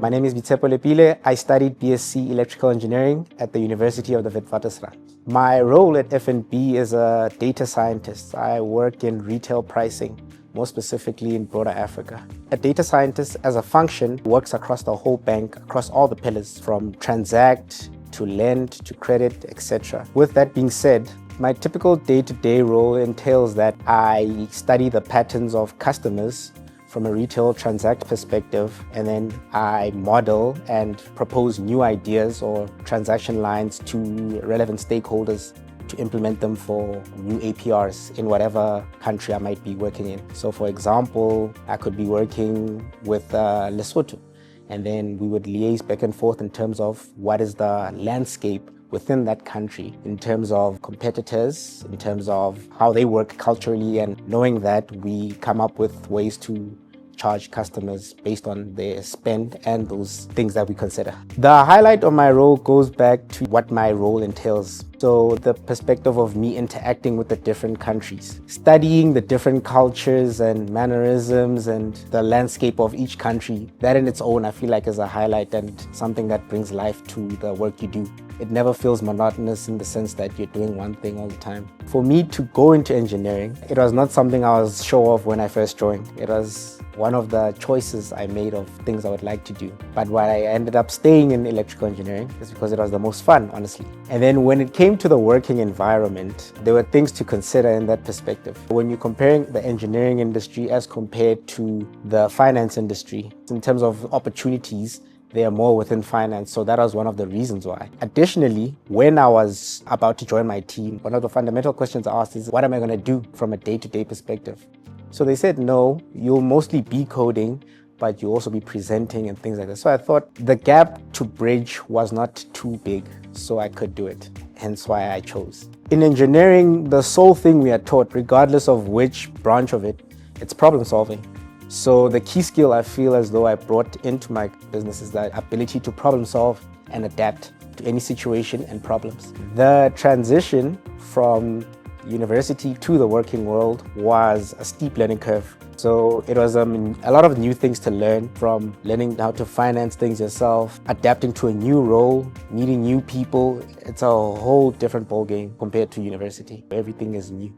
My name is Boitshepo Lepile. I studied BSc Electrical Engineering at the University of the Witwatersrand. My role at FNB is a data scientist. I work in retail pricing, more specifically in broader Africa. A data scientist as a function works across the whole bank, across all the pillars, from transact to lend to credit, etc. With that being said, my typical day-to-day role entails that I study the patterns of customers from a retail transact perspective, and then I model and propose new ideas or transaction lines to relevant stakeholders to implement them for new APRs in whatever country I might be working in. So for example, I could be working with Lesotho, and then we would liaise back and forth in terms of what is the landscape within that country, in terms of competitors, in terms of how they work culturally, and knowing that we come up with ways to charge customers based on their spend and those things that we consider. The highlight of my role goes back to what my role entails. So the perspective of me interacting with the different countries, studying the different cultures and mannerisms and the landscape of each country, that in its own I feel like is a highlight and something that brings life to the work you do. It never feels monotonous in the sense that you're doing one thing all the time. For me to go into engineering, it was not something I was sure of when I first joined. It was one of the choices I made of things I would like to do. But why I ended up staying in electrical engineering is because it was the most fun, honestly. And then when it came to the working environment, there were things to consider in that perspective. When you're comparing the engineering industry as compared to the finance industry, in terms of opportunities, they are more within finance, so that was one of the reasons why. Additionally, when I was about to join my team, one of the fundamental questions I asked is, what am I going to do from a day-to-day perspective? So they said, no, you'll mostly be coding, but you'll also be presenting and things like that. So I thought the gap to bridge was not too big, so I could do it. Hence why I chose. In engineering, the sole thing we are taught, regardless of which branch of it, it's problem solving. So the key skill I feel as though I brought into my business is that ability to problem solve and adapt to any situation and problems. The transition from university to the working world was a steep learning curve. So it was a lot of new things to learn, from learning how to finance things yourself, adapting to a new role, meeting new people. It's a whole different ballgame compared to university. Everything is new.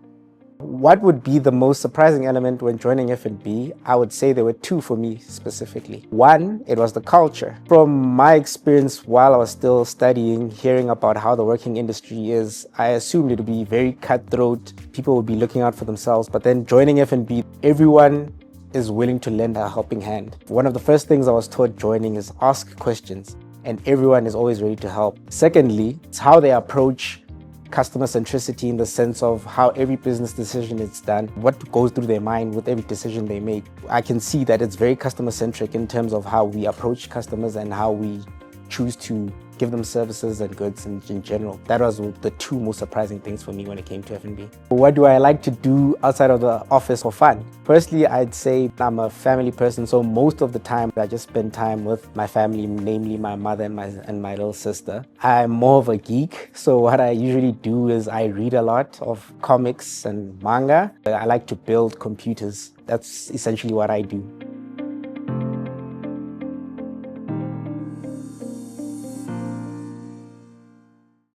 What would be the most surprising element when joining FNB? I would say there were two for me specifically. One, it was the culture. From my experience while I was still studying, hearing about how the working industry is, I assumed it would be very cutthroat. People would be looking out for themselves. But then joining FNB, everyone is willing to lend a helping hand. One of the first things I was taught joining is ask questions, and everyone is always ready to help. Secondly, it's how they approach customer centricity, in the sense of how every business decision is done, what goes through their mind with every decision they make. I can see that it's very customer centric in terms of how we approach customers and how we choose to give them services and goods in general. That was the two most surprising things for me when it came to FNB. What do I like to do outside of the office for fun? Firstly, I'd say I'm a family person, so most of the time I just spend time with my family, namely my mother and my little sister. I'm more of a geek, so what I usually do is I read a lot of comics and manga. I like to build computers. That's essentially what I do.